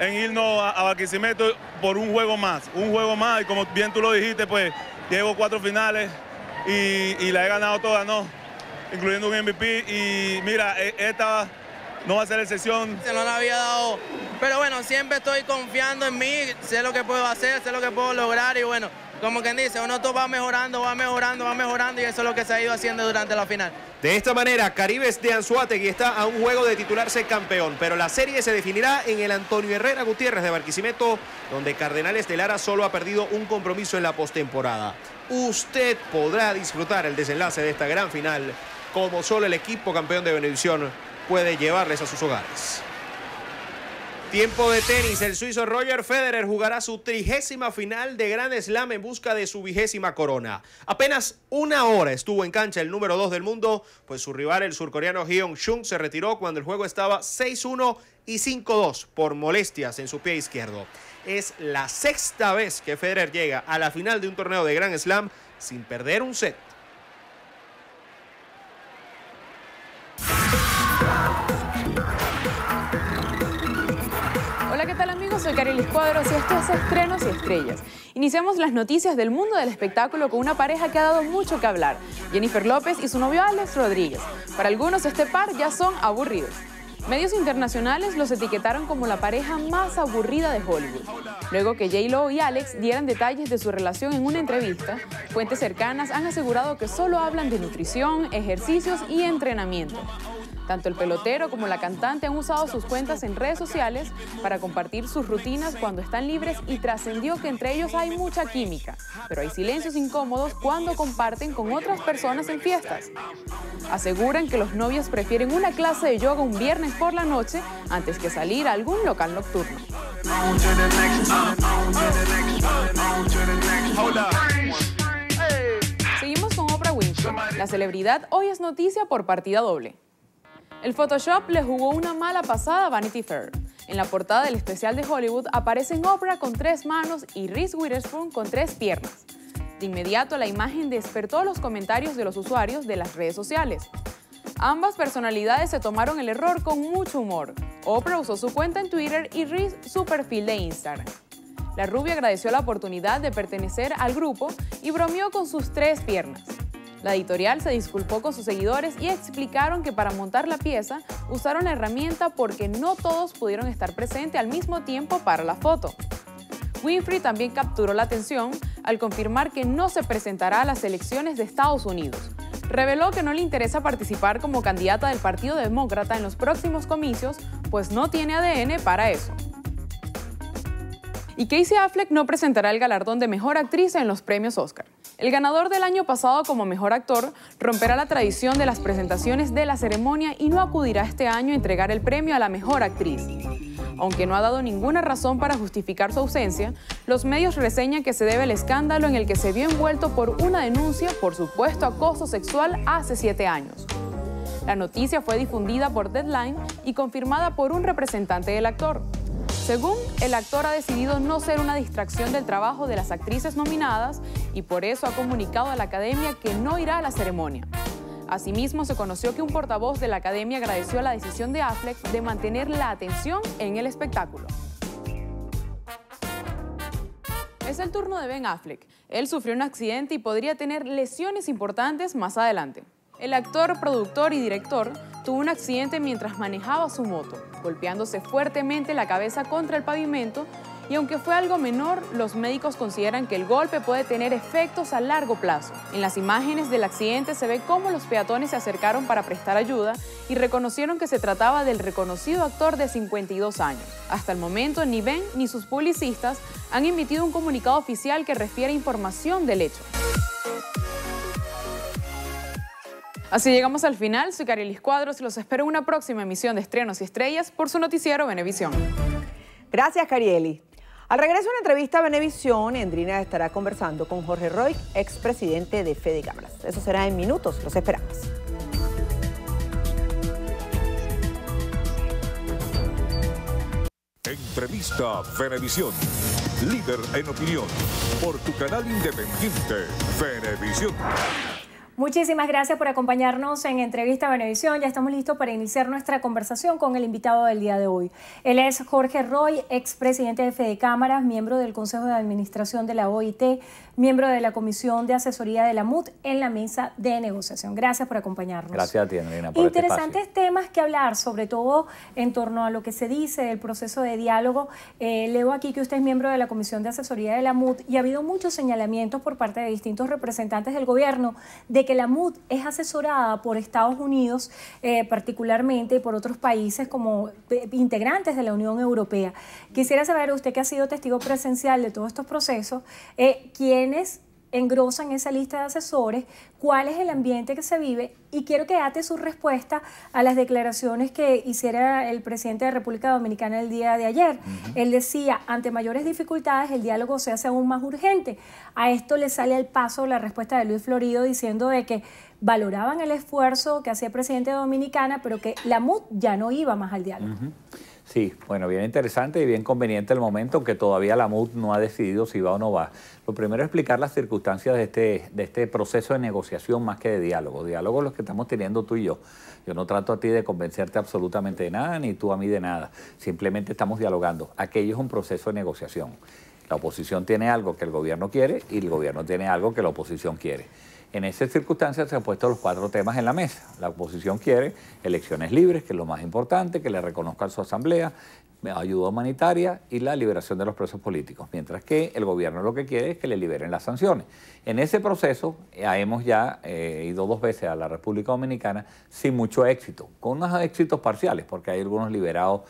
en irnos a Barquisimeto por un juego más, y como bien tú lo dijiste, pues llevo 4 finales y la he ganado todas, ¿no? Incluyendo un MVP, y mira, esta no va a ser excepción. Se no la había dado, pero bueno, siempre estoy confiando en mí, sé lo que puedo hacer, sé lo que puedo lograr, y bueno, como quien dice, uno todo va mejorando, y eso es lo que se ha ido haciendo durante la final. De esta manera, Caribes de Anzoátegui está a un juego de titularse campeón, pero la serie se definirá en el Antonio Herrera Gutiérrez de Barquisimeto, donde Cardenales de Lara solo ha perdido un compromiso en la postemporada. Usted podrá disfrutar el desenlace de esta gran final, como solo el equipo campeón de Venevisión puede llevarles a sus hogares. Tiempo de tenis, el suizo Roger Federer jugará su 30ª final de Grand Slam en busca de su 20ª corona. Apenas una hora estuvo en cancha el número 2 del mundo, pues su rival, el surcoreano Hyun Sung, se retiró cuando el juego estaba 6-1 y 5-2 por molestias en su pie izquierdo. Es la 6ª vez que Federer llega a la final de un torneo de Grand Slam sin perder un set. Hola, ¿qué tal amigos? Soy Carelis Cuadros y esto es Estrenos y Estrellas. Iniciamos las noticias del mundo del espectáculo con una pareja que ha dado mucho que hablar, Jennifer López y su novio Alex Rodríguez. Para algunos este par ya son aburridos. Medios internacionales los etiquetaron como la pareja más aburrida de Hollywood. Luego que J-Lo y Alex dieran detalles de su relación en una entrevista, fuentes cercanas han asegurado que solo hablan de nutrición, ejercicios y entrenamiento. Tanto el pelotero como la cantante han usado sus cuentas en redes sociales para compartir sus rutinas cuando están libres y trascendió que entre ellos hay mucha química, pero hay silencios incómodos cuando comparten con otras personas en fiestas. Aseguran que los novios prefieren una clase de yoga un viernes por la noche antes que salir a algún local nocturno. Seguimos con Oprah Winfrey. La celebridad hoy es noticia por partida doble. El Photoshop le jugó una mala pasada a Vanity Fair. En la portada del especial de Hollywood aparecen Oprah con 3 manos y Reese Witherspoon con 3 piernas. De inmediato la imagen despertó los comentarios de los usuarios de las redes sociales. Ambas personalidades se tomaron el error con mucho humor. Oprah usó su cuenta en Twitter y Reese su perfil de Instagram. La rubia agradeció la oportunidad de pertenecer al grupo y bromeó con sus 3 piernas. La editorial se disculpó con sus seguidores y explicaron que para montar la pieza usaron la herramienta porque no todos pudieron estar presentes al mismo tiempo para la foto. Winfrey también capturó la atención al confirmar que no se presentará a las elecciones de Estados Unidos. Reveló que no le interesa participar como candidata del Partido Demócrata en los próximos comicios, pues no tiene ADN para eso. Y Casey Affleck no presentará el galardón de Mejor Actriz en los premios Oscar. El ganador del año pasado como mejor actor romperá la tradición de las presentaciones de la ceremonia y no acudirá este año a entregar el premio a la mejor actriz. Aunque no ha dado ninguna razón para justificar su ausencia, los medios reseñan que se debe al escándalo en el que se vio envuelto por una denuncia por supuesto acoso sexual hace 7 años. La noticia fue difundida por Deadline y confirmada por un representante del actor. Según, el actor ha decidido no ser una distracción del trabajo de las actrices nominadas y por eso ha comunicado a la Academia que no irá a la ceremonia. Asimismo, se conoció que un portavoz de la Academia agradeció la decisión de Affleck de mantener la atención en el espectáculo. Es el turno de Ben Affleck. Él sufrió un accidente y podría tener lesiones importantes más adelante. El actor, productor y director tuvo un accidente mientras manejaba su moto, golpeándose fuertemente la cabeza contra el pavimento y aunque fue algo menor, los médicos consideran que el golpe puede tener efectos a largo plazo. En las imágenes del accidente se ve cómo los peatones se acercaron para prestar ayuda y reconocieron que se trataba del reconocido actor de 52 años. Hasta el momento, ni Ben ni sus publicistas han emitido un comunicado oficial que refiere información del hecho. Así llegamos al final. Soy Carelis Cuadros y los espero en una próxima emisión de Estrenos y Estrellas por su noticiero Venevisión. Gracias, Carieli. Al regreso de una entrevista a Venevisión, Endrina estará conversando con Jorge Roig, expresidente de Fede Cámaras. Eso será en minutos. Los esperamos. Entrevista Venevisión. Líder en opinión. Por tu canal independiente, Venevisión. Muchísimas gracias por acompañarnos en Entrevista Venevisión. Ya estamos listos para iniciar nuestra conversación con el invitado del día de hoy. Él es Jorge Roy, expresidente de Fedecámaras, miembro del Consejo de Administración de la OIT, miembro de la Comisión de Asesoría de la MUD en la mesa de negociación. Gracias por acompañarnos. Gracias a ti, Andreina, por Interesantes este espacio. temas que hablar, sobre todo en torno a lo que se dice del proceso de diálogo. Leo aquí que usted es miembro de la Comisión de Asesoría de la MUD y ha habido muchos señalamientos por parte de distintos representantes del gobierno de que la MUD es asesorada por Estados Unidos, particularmente, y por otros países como integrantes de la Unión Europea. Quisiera saber, usted que ha sido testigo presencial de todos estos procesos, ¿quiénes engrosan esa lista de asesores? ¿Cuál es el ambiente que se vive? Y quiero que ate su respuesta a las declaraciones que hiciera el presidente de República Dominicana el día de ayer. Él decía, ante mayores dificultades, el diálogo se hace aún más urgente. A esto le sale al paso la respuesta de Luis Florido diciendo de que valoraban el esfuerzo que hacía el presidente de Dominicana, pero que la MUD ya no iba más al diálogo. Sí, bueno, bien interesante y bien conveniente el momento, aunque todavía la MUD no ha decidido si va o no va. Lo primero es explicar las circunstancias de este proceso de negociación más que de diálogo. Diálogo es lo que estamos teniendo tú y yo. Yo no trato a ti de convencerte absolutamente de nada, ni tú a mí de nada. Simplemente estamos dialogando. Aquello es un proceso de negociación. La oposición tiene algo que el gobierno quiere y el gobierno tiene algo que la oposición quiere. En esas circunstancias se han puesto los 4 temas en la mesa. La oposición quiere elecciones libres, que es lo más importante, que le reconozcan su asamblea, ayuda humanitaria y la liberación de los presos políticos, mientras que el gobierno lo que quiere es que le liberen las sanciones. En ese proceso hemos ya ido 2 veces a la República Dominicana sin mucho éxito, con unos éxitos parciales, porque hay algunos liberados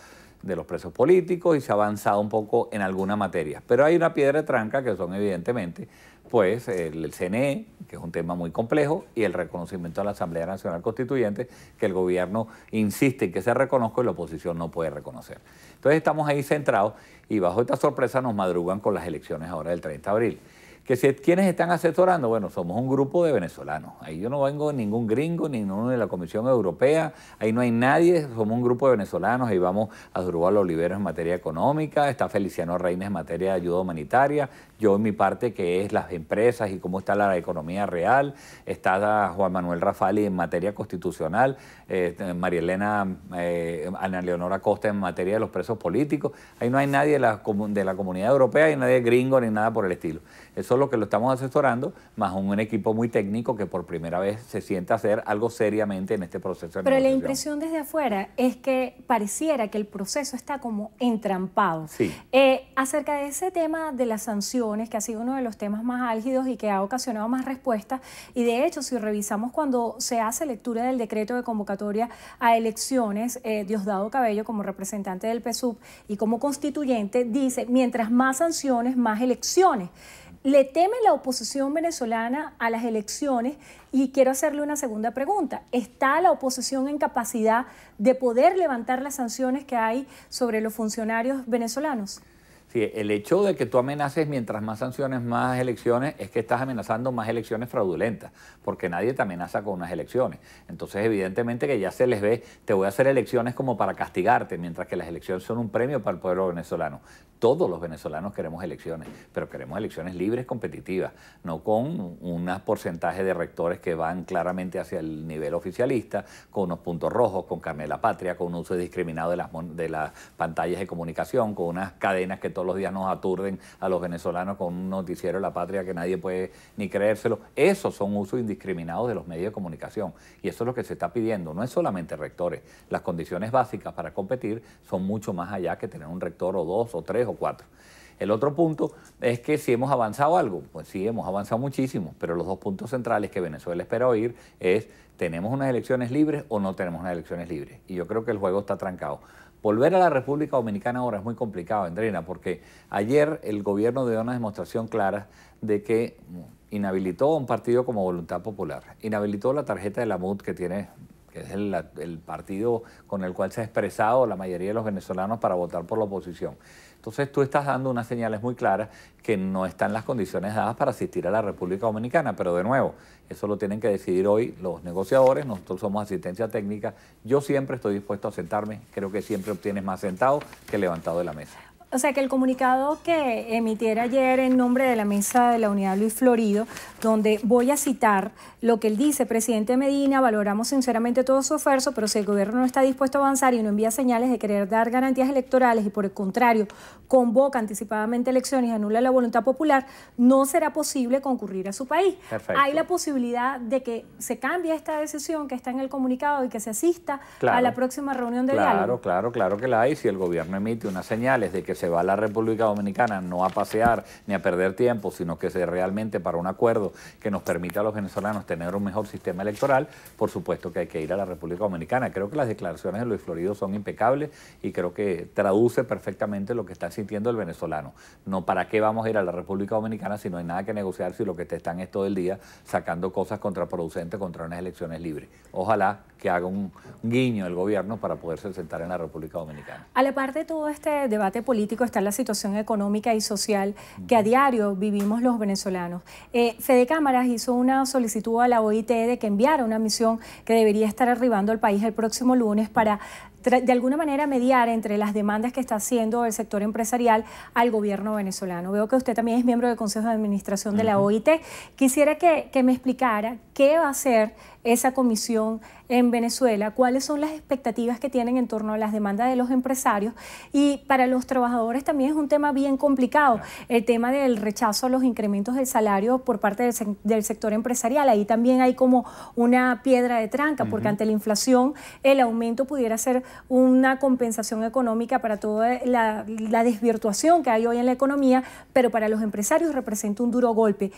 de los presos políticos y se ha avanzado un poco en alguna materia. Pero hay una piedra de tranca que son evidentemente pues el CNE, que es un tema muy complejo, y el reconocimiento de la Asamblea Nacional Constituyente, que el gobierno insiste en que se reconozca y la oposición no puede reconocer. Entonces estamos ahí centrados y bajo esta sorpresa nos madrugan con las elecciones ahora del 30 de abril. ¿Quiénes están asesorando? Bueno, somos un grupo de venezolanos. Ahí yo no vengo ningún gringo, ni ninguno de la Comisión Europea. Ahí no hay nadie. Somos un grupo de venezolanos. Ahí vamos a Durval Oliveros en materia económica. Está Feliciano Reines en materia de ayuda humanitaria. Yo en mi parte, que es las empresas y cómo está la economía real. Está Juan Manuel Rafali en materia constitucional. María Elena, Ana Leonora Costa en materia de los presos políticos. Ahí no hay nadie de la Comunidad Europea, y nadie gringo ni nada por el estilo. Eso es lo que lo estamos asesorando, más un equipo muy técnico que por primera vez se sienta a hacer algo seriamente en este proceso de negociación. Pero la impresión desde afuera es que pareciera que el proceso está como entrampado. Sí. Acerca de ese tema de las sanciones, que ha sido uno de los temas más álgidos y que ha ocasionado más respuestas, y de hecho, si revisamos cuando se hace lectura del decreto de convocatoria a elecciones, Diosdado Cabello, como representante del PSUV y como constituyente, dice, mientras más sanciones, más elecciones. ¿Le teme la oposición venezolana a las elecciones? Y quiero hacerle una segunda pregunta. ¿Está la oposición en capacidad de poder levantar las sanciones que hay sobre los funcionarios venezolanos? Sí, el hecho de que tú amenaces mientras más sanciones, más elecciones, es que estás amenazando más elecciones fraudulentas, porque nadie te amenaza con unas elecciones. Entonces, evidentemente que ya se les ve, te voy a hacer elecciones como para castigarte, mientras que las elecciones son un premio para el pueblo venezolano. Todos los venezolanos queremos elecciones, pero queremos elecciones libres, competitivas, no con un porcentaje de rectores que van claramente hacia el nivel oficialista, con unos puntos rojos, con carne de la patria, con un uso indiscriminado de las pantallas de comunicación, con unas cadenas que todos los días nos aturden a los venezolanos con un noticiero de la patria que nadie puede ni creérselo. Esos son usos indiscriminados de los medios de comunicación y eso es lo que se está pidiendo. No es solamente rectores. Las condiciones básicas para competir son mucho más allá que tener un rector o 2 o 3 o 4. El otro punto es que si hemos avanzado algo, pues sí, hemos avanzado muchísimo, pero los 2 puntos centrales que Venezuela espera oír es, ¿tenemos unas elecciones libres o no tenemos unas elecciones libres? Y yo creo que el juego está trancado. Volver a la República Dominicana ahora es muy complicado, Andreina, porque ayer el gobierno dio una demostración clara de que inhabilitó a un partido como Voluntad Popular, inhabilitó la tarjeta de la MUD que tiene, que es el partido con el cual se ha expresado la mayoría de los venezolanos para votar por la oposición. Entonces tú estás dando unas señales muy claras que no están las condiciones dadas para asistir a la República Dominicana, pero de nuevo, eso lo tienen que decidir hoy los negociadores, nosotros somos asistencia técnica, yo siempre estoy dispuesto a sentarme, creo que siempre obtienes más sentado que levantado de la mesa. O sea, que el comunicado que emitiera ayer en nombre de la Mesa de la Unidad Luis Florido, donde voy a citar lo que él dice: presidente Medina, valoramos sinceramente todo su esfuerzo, pero si el gobierno no está dispuesto a avanzar y no envía señales de querer dar garantías electorales y por el contrario convoca anticipadamente elecciones y anula la voluntad popular, no será posible concurrir a su país. Perfecto. Hay la posibilidad de que se cambie esta decisión que está en el comunicado y que se asista a la próxima reunión de diálogo. Claro que la hay. Si el gobierno emite unas señales de que se va a la República Dominicana no a pasear ni a perder tiempo, sino que se realmente para un acuerdo que nos permita a los venezolanos tener un mejor sistema electoral, por supuesto que hay que ir a la República Dominicana. Creo que las declaraciones de Luis Florido son impecables y creo que traduce perfectamente lo que está sintiendo el venezolano. No, ¿para qué vamos a ir a la República Dominicana si no hay nada que negociar, si lo que te están es todo el día sacando cosas contraproducentes contra unas elecciones libres? Ojalá que haga un guiño el gobierno para poderse sentar en la República Dominicana. A la par de todo este debate político está la situación económica y social que a diario vivimos los venezolanos. Fede Cámaras hizo una solicitud a la OIT de que enviara una misión que debería estar arribando al país el próximo lunes para de alguna manera mediar entre las demandas que está haciendo el sector empresarial al gobierno venezolano. Veo que usted también es miembro del Consejo de Administración de la OIT. Quisiera que me explicara qué va a hacer esa comisión en Venezuela, cuáles son las expectativas que tienen en torno a las demandas de los empresarios, y para los trabajadores también es un tema bien complicado, el tema del rechazo a los incrementos del salario por parte del sector empresarial. Ahí también hay como una piedra de tranca, porque ante la inflación el aumento pudiera ser una compensación económica para toda la desvirtuación que hay hoy en la economía, pero para los empresarios representa un duro golpe.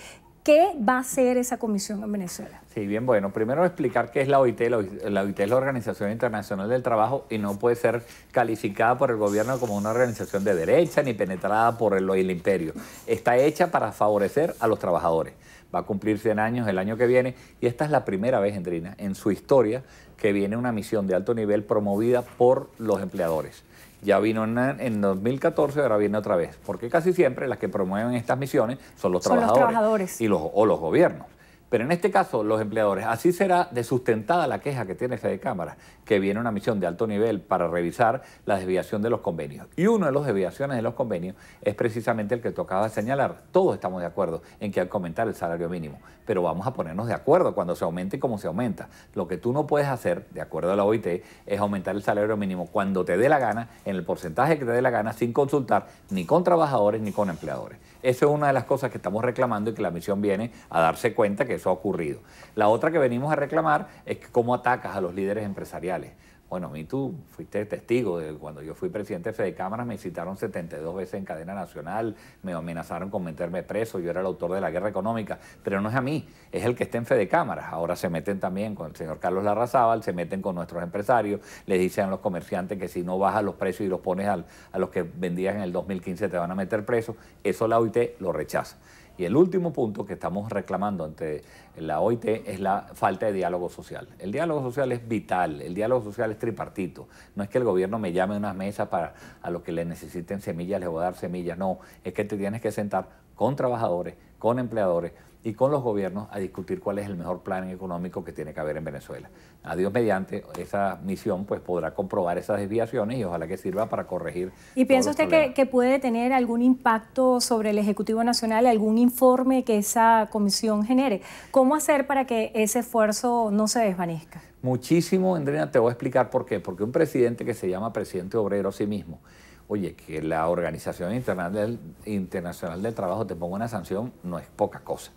¿Qué va a hacer esa comisión en Venezuela? Sí, bien, bueno, primero explicar qué es la OIT. La OIT es la Organización Internacional del Trabajo y no puede ser calificada por el gobierno como una organización de derecha ni penetrada por el imperio. Está hecha para favorecer a los trabajadores. Va a cumplir 100 años el año que viene y esta es la primera vez, Endrina, en su historia que viene una misión de alto nivel promovida por los empleadores. Ya vino en 2014, ahora viene otra vez, porque casi siempre las que promueven estas misiones son los trabajadores o los gobiernos. Pero en este caso, los empleadores. Así será de sustentada la queja que tiene Fede Cámaras, que viene una misión de alto nivel para revisar la desviación de los convenios. Y una de las desviaciones de los convenios es precisamente el que tú acabas de señalar. Todos estamos de acuerdo en que hay que aumentar el salario mínimo, pero vamos a ponernos de acuerdo cuando se aumente y cómo se aumenta. Lo que tú no puedes hacer, de acuerdo a la OIT, es aumentar el salario mínimo cuando te dé la gana, en el porcentaje que te dé la gana, sin consultar ni con trabajadores ni con empleadores. Esa es una de las cosas que estamos reclamando y que la misión viene a darse cuenta que eso ha ocurrido. La otra que venimos a reclamar es que cómo atacas a los líderes empresariales. Bueno, a mí tú fuiste testigo de cuando yo fui presidente de Fede Cámaras, me citaron 72 veces en cadena nacional, me amenazaron con meterme preso, yo era el autor de la guerra económica, pero no es a mí, es el que está en Fede Cámaras. Ahora se meten también con el señor Carlos Larrazábal, se meten con nuestros empresarios, les dicen a los comerciantes que si no bajas los precios y los pones a los que vendías en el 2015 te van a meter preso. Eso la OIT lo rechaza. Y el último punto que estamos reclamando ante la OIT es la falta de diálogo social. El diálogo social es vital, el diálogo social es tripartito. No es que el gobierno me llame a una mesa para a los que le necesiten semillas, les voy a dar semillas. No, es que te tienes que sentar con trabajadores, con empleadores y con los gobiernos a discutir cuál es el mejor plan económico que tiene que haber en Venezuela. A Dios mediante, esa misión pues podrá comprobar esas desviaciones y ojalá que sirva para corregir. ¿Y piensa usted que puede tener algún impacto sobre el Ejecutivo Nacional, algún informe que esa comisión genere? ¿Cómo hacer para que ese esfuerzo no se desvanezca? Muchísimo, Endrina, te voy a explicar por qué. Porque un presidente que se llama presidente obrero a sí mismo, oye, que la Organización Internacional del Trabajo te ponga una sanción no es poca cosa.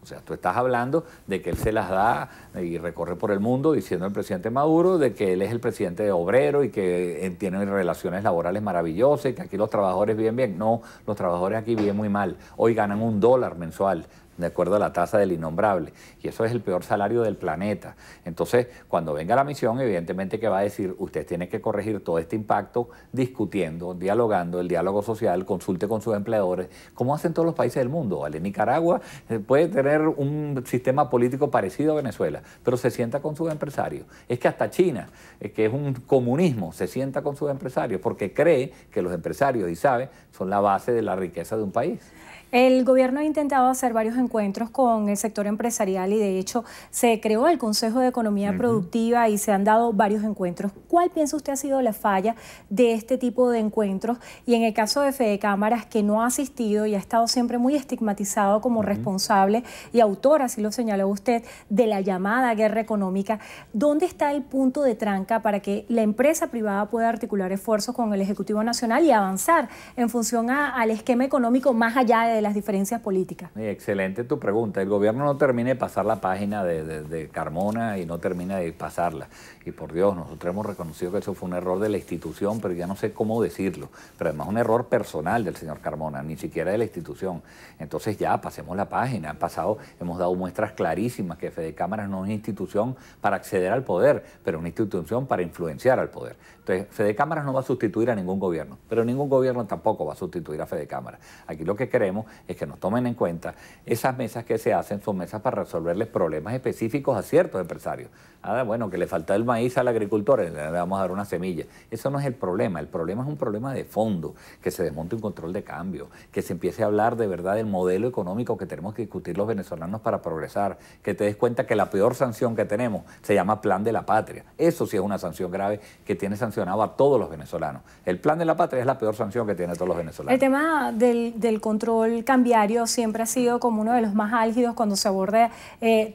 O sea, tú estás hablando de que él se las da y recorre por el mundo diciendo al presidente Maduro de que él es el presidente obrero y que tiene relaciones laborales maravillosas y que aquí los trabajadores viven bien. No, los trabajadores aquí viven muy mal. Hoy ganan $1 mensual, de acuerdo a la tasa del innombrable, y eso es el peor salario del planeta. Entonces, cuando venga la misión, evidentemente que va a decir, usted tiene que corregir todo este impacto discutiendo, dialogando, el diálogo social, consulte con sus empleadores, como hacen todos los países del mundo. ¿Vale? Nicaragua puede tener un sistema político parecido a Venezuela, pero se sienta con sus empresarios. Es que hasta China, que es un comunismo, se sienta con sus empresarios porque cree que los empresarios, y sabe, son la base de la riqueza de un país. El gobierno ha intentado hacer varios encuentros con el sector empresarial y de hecho se creó el Consejo de Economía Productiva y se han dado varios encuentros. ¿Cuál piensa usted ha sido la falla de este tipo de encuentros? Y en el caso de Fede Cámaras, que no ha asistido y ha estado siempre muy estigmatizado como responsable y autor, así lo señaló usted, de la llamada guerra económica, ¿dónde está el punto de tranca para que la empresa privada pueda articular esfuerzos con el Ejecutivo Nacional y avanzar en función al esquema económico más allá de las diferencias políticas? Excelente tu pregunta. El gobierno no termina de pasar la página de Carmona y no termina de pasarla. Y por Dios, nosotros hemos reconocido que eso fue un error de la institución, pero ya no sé cómo decirlo. Pero además un error personal del señor Carmona, ni siquiera de la institución. Entonces ya, pasemos la página. Hemos dado muestras clarísimas que Fede Cámaras no es una institución para acceder al poder, pero una institución para influenciar al poder. Entonces, Fede Cámaras no va a sustituir a ningún gobierno, pero ningún gobierno tampoco va a sustituir a Fede Cámaras. Aquí lo que queremos es que nos tomen en cuenta esas mesas que se hacen, son mesas para resolverles problemas específicos a ciertos empresarios. Bueno, que le falta el maíz al agricultor, le vamos a dar una semilla. Eso no es el problema es un problema de fondo, que se desmonte un control de cambio, que se empiece a hablar de verdad del modelo económico que tenemos que discutir los venezolanos para progresar, que te des cuenta que la peor sanción que tenemos se llama Plan de la Patria. Eso sí es una sanción grave que tiene sancionado a todos los venezolanos. El Plan de la Patria es la peor sanción que tiene todos los venezolanos. El tema del control cambiario siempre ha sido como uno de los más álgidos cuando se aborda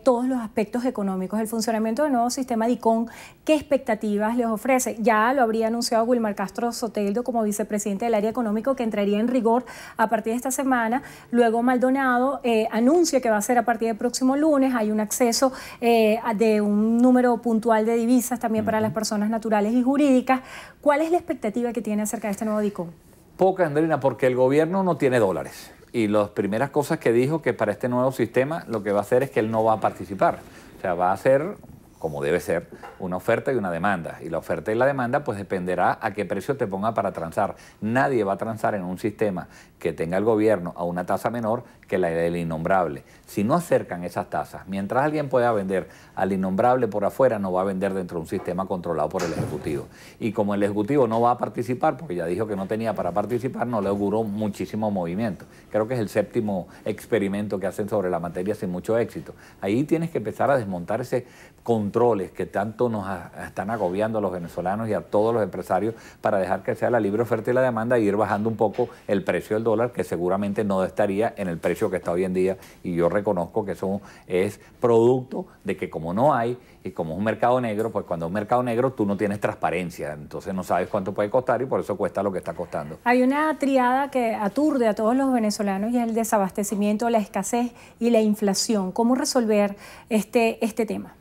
todos los aspectos económicos. El funcionamiento del nuevo sistema DICON, ¿qué expectativas les ofrece? Ya lo habría anunciado Wilmar Castro Soteldo como vicepresidente del área económico, que entraría en rigor a partir de esta semana. Luego Maldonado anuncia que va a ser a partir del próximo lunes. Hay un acceso de un número puntual de divisas también para las personas naturales y jurídicas. ¿Cuál es la expectativa que tiene acerca de este nuevo DICON? Poca, Andrina, porque el gobierno no tiene dólares. Y las primeras cosas que dijo que para este nuevo sistema lo que va a hacer es que él no va a participar. O sea, va a ser, como debe ser, una oferta y una demanda. Y la oferta y la demanda pues dependerá a qué precio te ponga para transar. Nadie va a transar en un sistema que tenga el gobierno a una tasa menor que la del innombrable. Si no acercan esas tasas, mientras alguien pueda vender al innombrable por afuera, no va a vender dentro de un sistema controlado por el Ejecutivo. Y como el Ejecutivo no va a participar, porque ya dijo que no tenía para participar, no le auguró muchísimo movimiento. Creo que es el 7º experimento que hacen sobre la materia sin mucho éxito. Ahí tienes que empezar a desmontar ese controles que tanto nos están agobiando a los venezolanos y a todos los empresarios para dejar que sea la libre oferta y la demanda y ir bajando un poco el precio del dólar, que seguramente no estaría en el precio que está hoy en día, y yo reconozco que eso es producto de que como no hay, y como es un mercado negro, pues cuando es un mercado negro tú no tienes transparencia, entonces no sabes cuánto puede costar y por eso cuesta lo que está costando. Hay una triada que aturde a todos los venezolanos y es el desabastecimiento, la escasez y la inflación. ¿Cómo resolver este tema?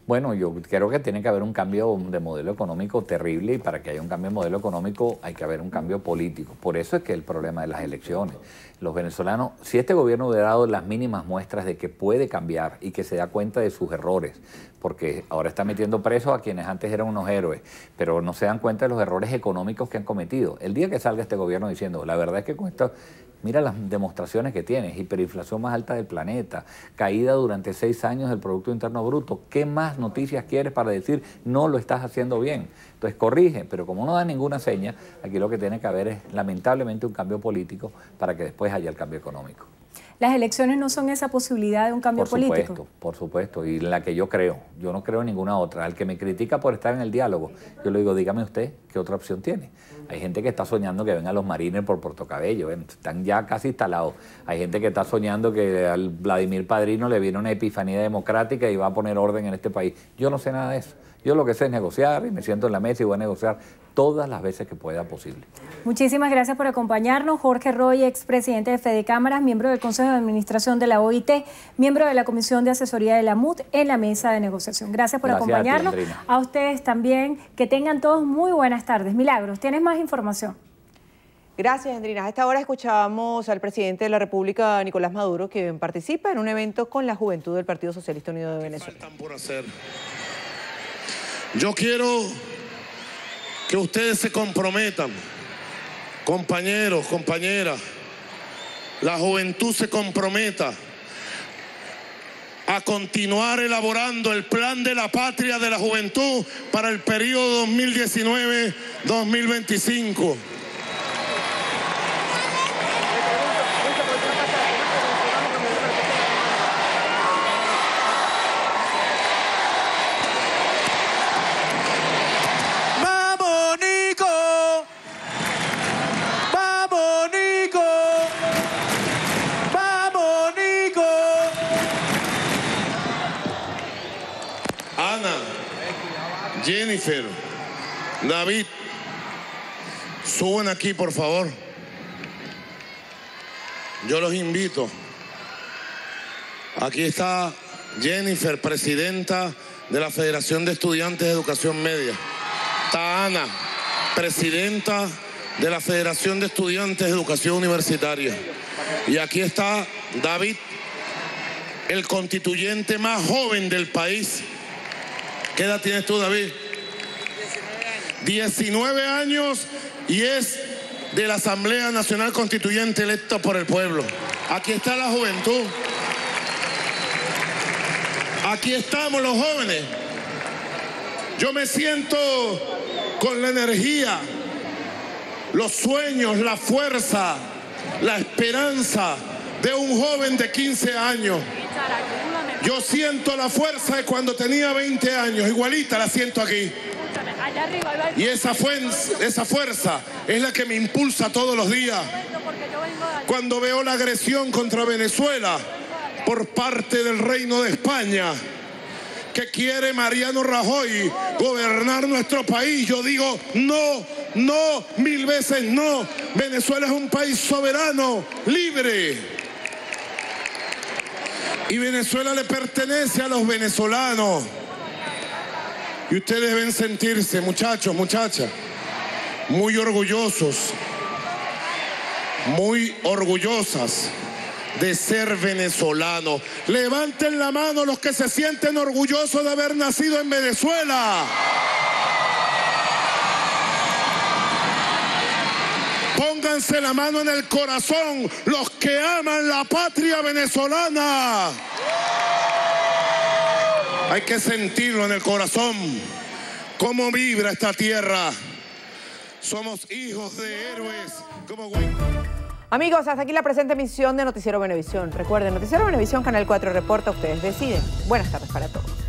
Bueno, yo creo que tiene que haber un cambio de modelo económico terrible, y para que haya un cambio de modelo económico hay que haber un cambio político. Por eso es que el problema de las elecciones. Los venezolanos, si este gobierno hubiera dado las mínimas muestras de que puede cambiar y que se da cuenta de sus errores, porque ahora está metiendo presos a quienes antes eran unos héroes, pero no se dan cuenta de los errores económicos que han cometido. El día que salga este gobierno diciendo, la verdad es que con esto, mira las demostraciones que tienes, hiperinflación más alta del planeta, caída durante 6 años del Producto Interno Bruto, ¿qué más noticias quieres para decir no lo estás haciendo bien? Entonces corrige, pero como no da ninguna seña, aquí lo que tiene que haber es lamentablemente un cambio político para que después haya el cambio económico. ¿Las elecciones no son esa posibilidad de un cambio político? Por supuesto, y en la que yo creo. Yo no creo en ninguna otra. Al que me critica por estar en el diálogo, yo le digo, dígame usted, ¿qué otra opción tiene? Hay gente que está soñando que vengan los marines por Puerto Cabello, están ya casi instalados. Hay gente que está soñando que al Vladimir Padrino le viene una epifanía democrática y va a poner orden en este país. Yo no sé nada de eso. Yo lo que sé es negociar y me siento en la mesa y voy a negociar todas las veces que pueda posible. Muchísimas gracias por acompañarnos. Jorge Roy, expresidente de Fede Cámaras, miembro del Consejo de Administración de la OIT, miembro de la Comisión de Asesoría de la MUD en la mesa de negociación. Gracias por acompañarnos. A ustedes también. Que tengan todos muy buenas tardes. Milagros, ¿tienes más información? Gracias, Andrina. A esta hora escuchábamos al presidente de la República, Nicolás Maduro, quien participa en un evento con la juventud del Partido Socialista Unido de Venezuela. Faltan por hacer. Yo quiero que ustedes se comprometan, compañeros, compañeras, la juventud se comprometa a continuar elaborando el plan de la patria de la juventud para el periodo 2019-2025. Jennifer, David, suban aquí, por favor. Yo los invito. Aquí está Jennifer, presidenta de la Federación de Estudiantes de Educación Media. Está Ana, presidenta de la Federación de Estudiantes de Educación Universitaria. Y aquí está David, el constituyente más joven del país. ¿Qué edad tienes tú, David? 19 años y es de la Asamblea Nacional Constituyente electo por el pueblo. Aquí está la juventud. Aquí estamos los jóvenes. Yo me siento con la energía, los sueños, la fuerza, la esperanza de un joven de 15 años. Yo siento la fuerza de cuando tenía 20 años, igualita la siento aquí. Y esa fuerza es la que me impulsa todos los días. Cuando veo la agresión contra Venezuela por parte del Reino de España, que quiere Mariano Rajoy gobernar nuestro país, yo digo no, no, 1000 veces no. Venezuela es un país soberano, libre. Y Venezuela le pertenece a los venezolanos. Y ustedes deben sentirse, muchachos, muchachas, muy orgullosos, muy orgullosas de ser venezolanos. Levanten la mano los que se sienten orgullosos de haber nacido en Venezuela. Pónganse la mano en el corazón los que aman la patria venezolana. Hay que sentirlo en el corazón, cómo vibra esta tierra. Somos hijos de héroes como... Amigos, hasta aquí la presente emisión de Noticiero Venevisión. Recuerden, Noticiero Venevisión, Canal 4 reporta, ustedes deciden. Buenas tardes para todos.